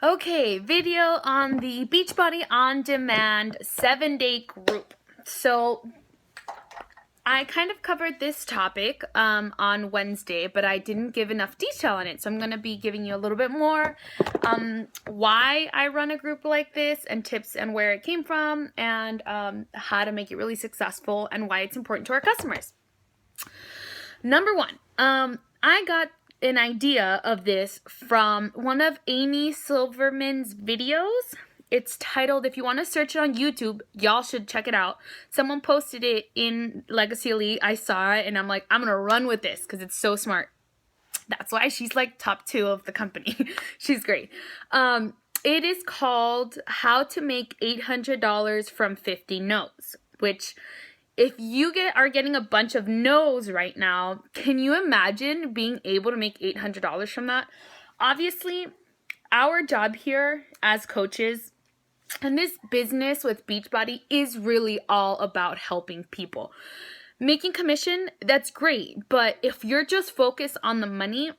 Okay, video on the Beachbody On Demand 7-day group. So I kind of covered this topic on Wednesday, but I didn't give enough detail on it. So I'm going to be giving you a little bit more why I run a group like this and tips and where it came from and how to make it really successful and why it's important to our customers. Number one, I got an idea of this from one of Amy Silverman's videos. It's titled, if you want to search it on YouTube, y'all should check it out. Someone posted it in Legacy Elite. I saw it and I'm like, I'm going to run with this because it's so smart. That's why she's like top 2 of the company. She's great. It is called How to Make $800 from 50 No's, which if you are getting a bunch of no's right now, can you imagine being able to make $800 from that? Obviously, our job here as coaches and this business with Beachbody is really all about helping people. Making commission, that's great, but if you're just focused on the money,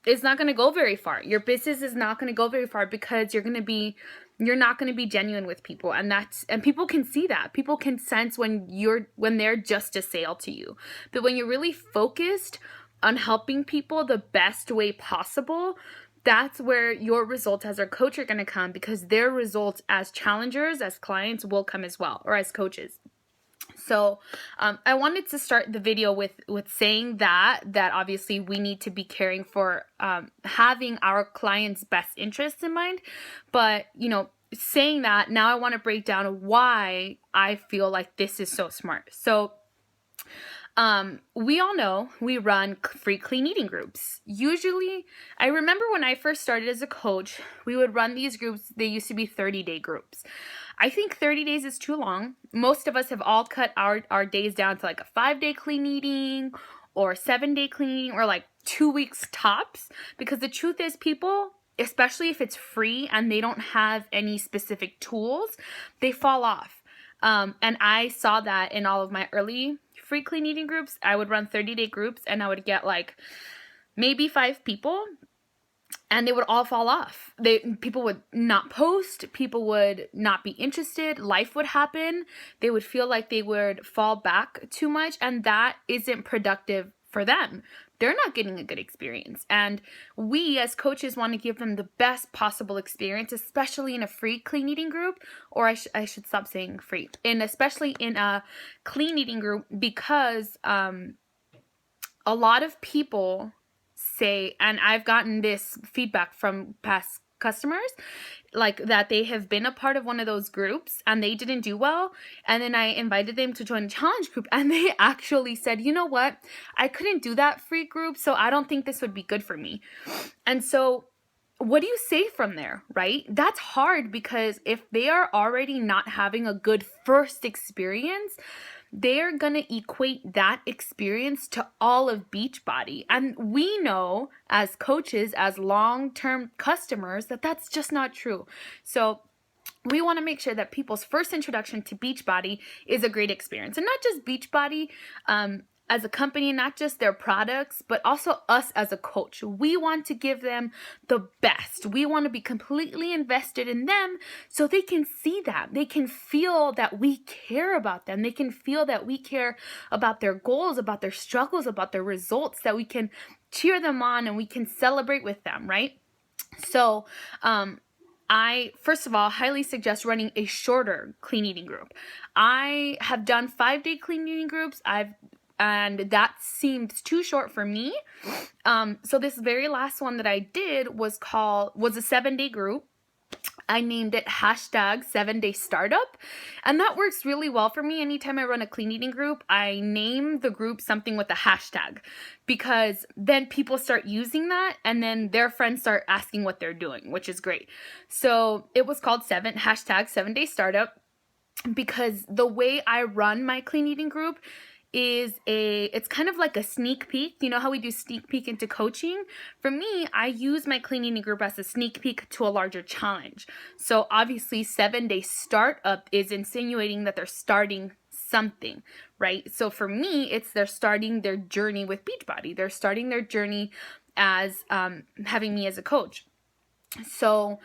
it's not going to go very far. Your business is not going to go very far because you're not going to be genuine with people, and people can see that. People can sense when they're just a sale to you. But when you're really focused on helping people the best way possible, that's where your results as a coach are going to come, because their results as challengers, as clients, will come as well, or as coaches. So I wanted to start the video with saying that obviously we need to be caring for having our clients' best interests in mind. But, saying that, now I want to break down why I feel like this is so smart. So we all know we run free clean eating groups. Usually, I remember when I first started as a coach, we would run these groups. They used to be 30-day groups. I think 30 days is too long. Most of us have all cut our days down to like a 5-day clean eating or 7-day clean eating or like 2 weeks tops. Because the truth is, people, especially if it's free and they don't have any specific tools, they fall off. And I saw that in all of my early free clean eating groups. I would run 30-day groups and I would get like maybe 5 people. And they would all fall off. People would not post. People would not be interested. Life would happen. They would feel like they would fall back too much. And that isn't productive for them. They're not getting a good experience. And we as coaches want to give them the best possible experience, especially in a free clean eating group. Or I should stop saying free. And especially in a clean eating group, because a lot of people say, and I've gotten this feedback from past customers, like that they have been a part of one of those groups and they didn't do well, and then I invited them to join a challenge group and they actually said, you know what, I couldn't do that free group, so I don't think this would be good for me. And so what do you say from there, right? That's hard, because if they are already not having a good first experience, they're going to equate that experience to all of Beachbody. And we know as coaches, as long-term customers, that that's just not true. So we want to make sure that people's first introduction to Beachbody is a great experience. And not just Beachbody as a company, not just their products, but also us as a coach. We want to give them the best. We want to be completely invested in them so they can see that. They can feel that we care about them. They can feel that we care about their goals, about their struggles, about their results, that we can cheer them on and we can celebrate with them, right? So, I, first of all, highly suggest running a shorter clean eating group. I have done 5-day clean eating groups. And that seemed too short for me. So this very last one that I did was a 7-day group. I named it #7-day startup. And that works really well for me. Anytime I run a clean eating group, I name the group something with a hashtag, because then people start using that and then their friends start asking what they're doing, which is great. So it was called #7-day startup, because the way I run my clean eating group it's kind of like a sneak peek. You know how we do sneak peek into coaching? For me, I use my clean eating group as a sneak peek to a larger challenge. So obviously 7-day startup is insinuating that they're starting something, right? So for me, they're starting their journey with Beachbody. They're starting their journey as having me as a coach. So,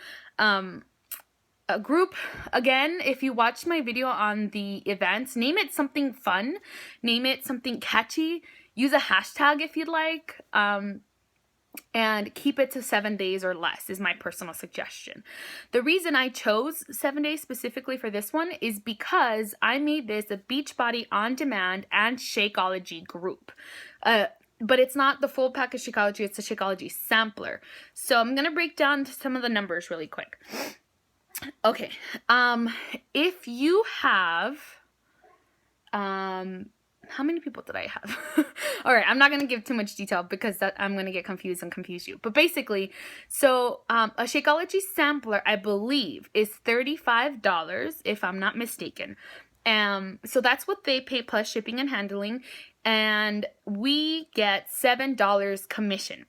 a group, again, if you watched my video on the events, name it something fun, name it something catchy, use a hashtag if you'd like, and keep it to 7 days or less is my personal suggestion. The reason I chose 7 days specifically for this one is because I made this a Beachbody On Demand and Shakeology group. But it's not the full package Shakeology, it's a Shakeology sampler. So I'm going to break down some of the numbers really quick. Okay, if you have, how many people did I have? All right, I'm not going to give too much detail because I'm going to get confused and confuse you. But basically, so a Shakeology sampler, I believe, is $35 if I'm not mistaken. So that's what they pay plus shipping and handling. And we get $7 commission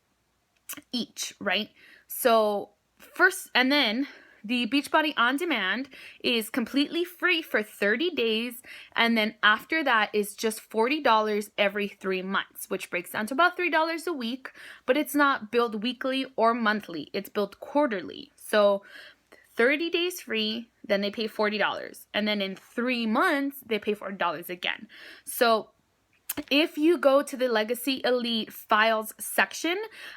each, right? So first, and then the Beachbody On Demand is completely free for 30 days, and then after that is just $40 every 3 months, which breaks down to about $3 a week, but it's not billed weekly or monthly, it's billed quarterly. So 30 days free, then they pay $40, and then in 3 months, they pay $40 again. So if you go to the Legacy Elite files section,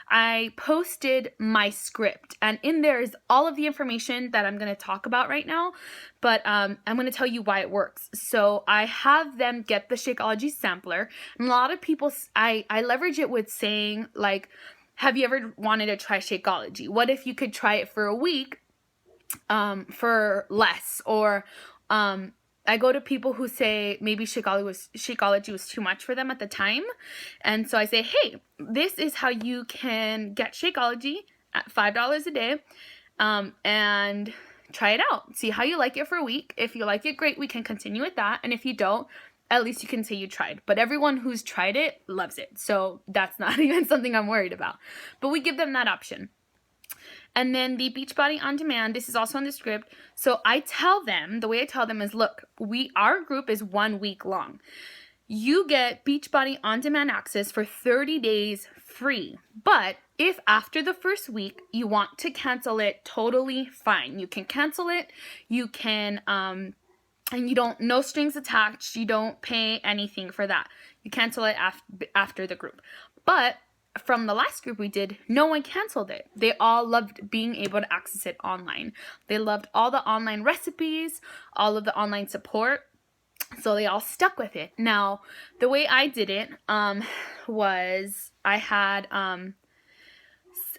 I posted my script, and in there is all of the information that I'm going to talk about right now, but I'm going to tell you why it works. So I have them get the Shakeology sampler, and a lot of people, I leverage it with saying, like, have you ever wanted to try Shakeology? What if you could try it for a week for less? Or I go to people who say maybe Shakeology was too much for them at the time. And so I say, hey, this is how you can get Shakeology at $5 a day, and try it out. See how you like it for a week. If you like it, great, we can continue with that. And if you don't, at least you can say you tried. But everyone who's tried it loves it. So that's not even something I'm worried about. But we give them that option. And then the Beachbody On Demand, this is also in the script. So I tell them, the way I tell them is, look, our group is 1 week long. You get Beachbody On Demand access for 30 days free. But if after the first week you want to cancel it, totally fine. You can cancel it. You can, and you don't, no strings attached. You don't pay anything for that. You cancel it after the group. But from the last group we did, no one canceled it. They all loved being able to access it online. They loved all the online recipes, all of the online support. So they all stuck with it. Now, the way I did it was I had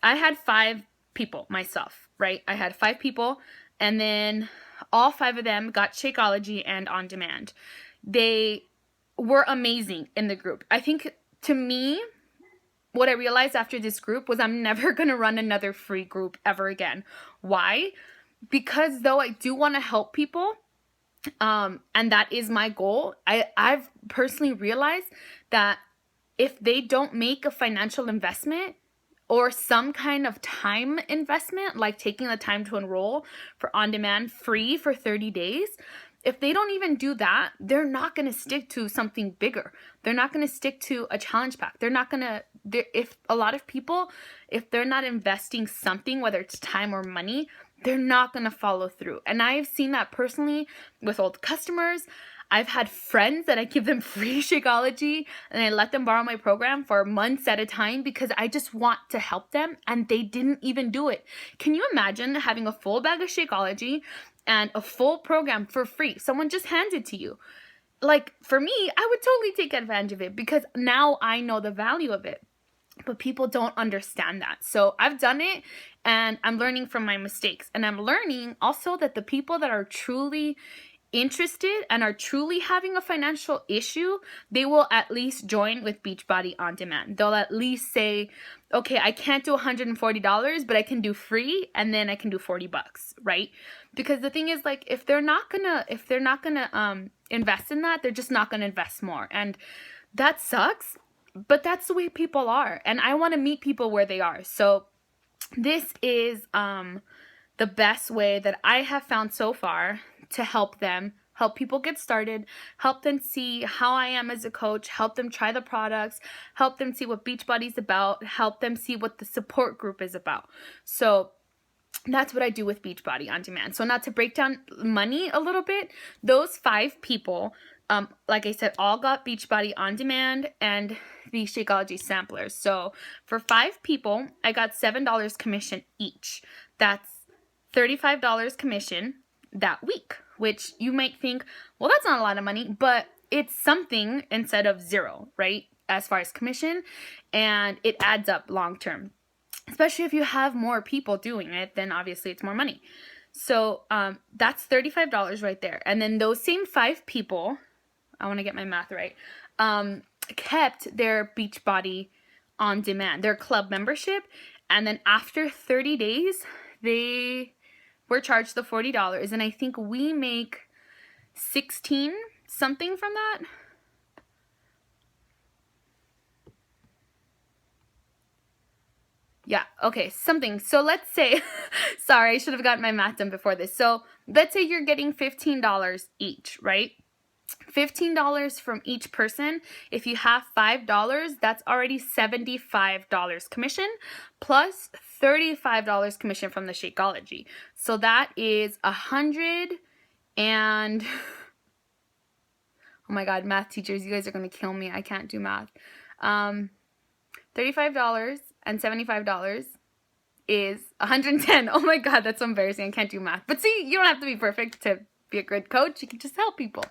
5 people myself, right? I had 5 people, and then all 5 of them got Shakeology and On Demand. They were amazing in the group. I think, to me, what I realized after this group was I'm never going to run another free group ever again. Why? Because though I do want to help people, and that is my goal, I've personally realized that if they don't make a financial investment or some kind of time investment, like taking the time to enroll for On Demand free for 30 days, if they don't even do that, they're not going to stick to something bigger. They're not going to stick to a challenge pack. They're not going to, if a lot of people, if they're not investing something, whether it's time or money, they're not going to follow through. And I've seen that personally with old customers. I've had friends that I give them free Shakeology and I let them borrow my program for months at a time because I just want to help them, and they didn't even do it. Can you imagine having a full bag of Shakeology and a full program for free? Someone just hands it to you. Like, for me, I would totally take advantage of it because now I know the value of it. But people don't understand that. So I've done it, and I'm learning from my mistakes. And I'm learning also that the people that are truly interested and are truly having a financial issue, they will at least join with Beachbody On Demand. They'll at least say, okay, I can't do $140, but I can do free, and then I can do $40, right? Because the thing is, like, if they're not gonna invest in that, they're just not gonna invest more. And that sucks, but that's the way people are. And I want to meet people where they are. So this is the best way that I have found so far to help people get started, help them see how I am as a coach, help them try the products, help them see what Beachbody's about, help them see what the support group is about. So That's what I do with Beachbody On Demand. So now to break down money a little bit, those 5 people, like I said, all got Beachbody On Demand and the Shakeology samplers. So for 5 people, I got $7 commission each. That's $35 commission that week, which you might think, well, that's not a lot of money, but it's something instead of zero, right? As far as commission, and it adds up long term. Especially if you have more people doing it, then obviously it's more money. So that's $35 right there. And then those same 5 people, I want to get my math right, kept their Beachbody On Demand, their club membership. And then after 30 days, they were charged the $40. And I think we make 16 something from that. Yeah, okay, something. So let's say, sorry, I should have gotten my math done before this. So let's say you're getting $15 each, right? $15 from each person. If you have $5, that's already $75 commission plus $35 commission from the Shakeology. So that is 100 and oh my God, math teachers, you guys are gonna kill me. I can't do math. $35 and $75 is 110. Oh my God, that's so embarrassing. I can't do math. But see, you don't have to be perfect to be a good coach. You can just help people.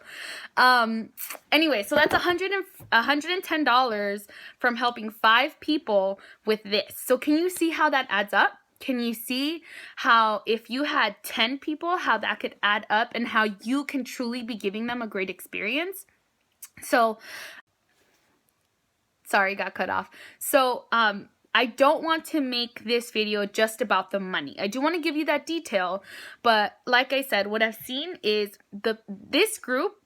Anyway, so that's $110 from helping 5 people with this. So can you see how that adds up? Can you see how if you had 10 people, how that could add up and how you can truly be giving them a great experience? So, sorry, got cut off. So, I don't want to make this video just about the money. I do want to give you that detail, but like I said, what I've seen is this group,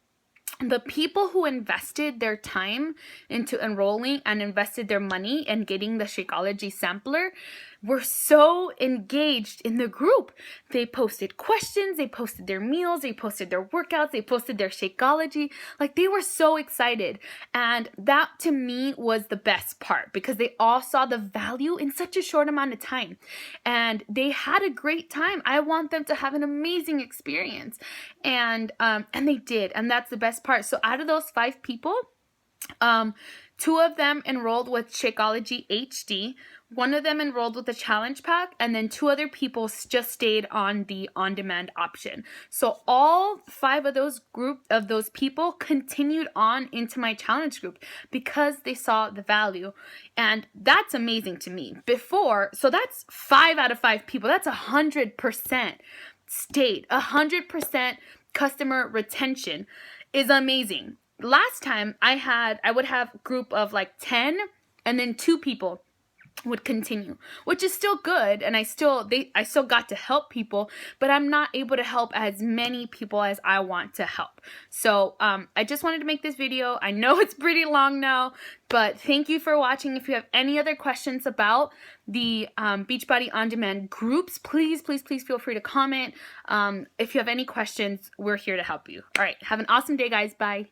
the people who invested their time into enrolling and invested their money and getting the Shakeology sampler were so engaged in the group. They posted questions, they posted their meals, they posted their workouts, they posted their Shakeology. Like, they were so excited. And that to me was the best part because they all saw the value in such a short amount of time. And they had a great time. I want them to have an amazing experience. And they did. And that's the best part. So out of those 5 people, 2 of them enrolled with Shakeology HD. 1 of them enrolled with the challenge pack, and then 2 other people just stayed on the on-demand option. So all 5 of those people continued on into my challenge group because they saw the value. And that's amazing to me. So that's 5 out of 5 people. That's 100% stayed. 100% customer retention is amazing. Last time I would have a group of like 10 and then 2 people would continue, which is still good, and I still got to help people, but I'm not able to help as many people as I want to help. So I just wanted to make this video. I know it's pretty long now, but thank you for watching. If you have any other questions about the Beachbody On Demand groups, please feel free to comment. If you have any questions, we're here to help you. All right, have an awesome day, guys. Bye.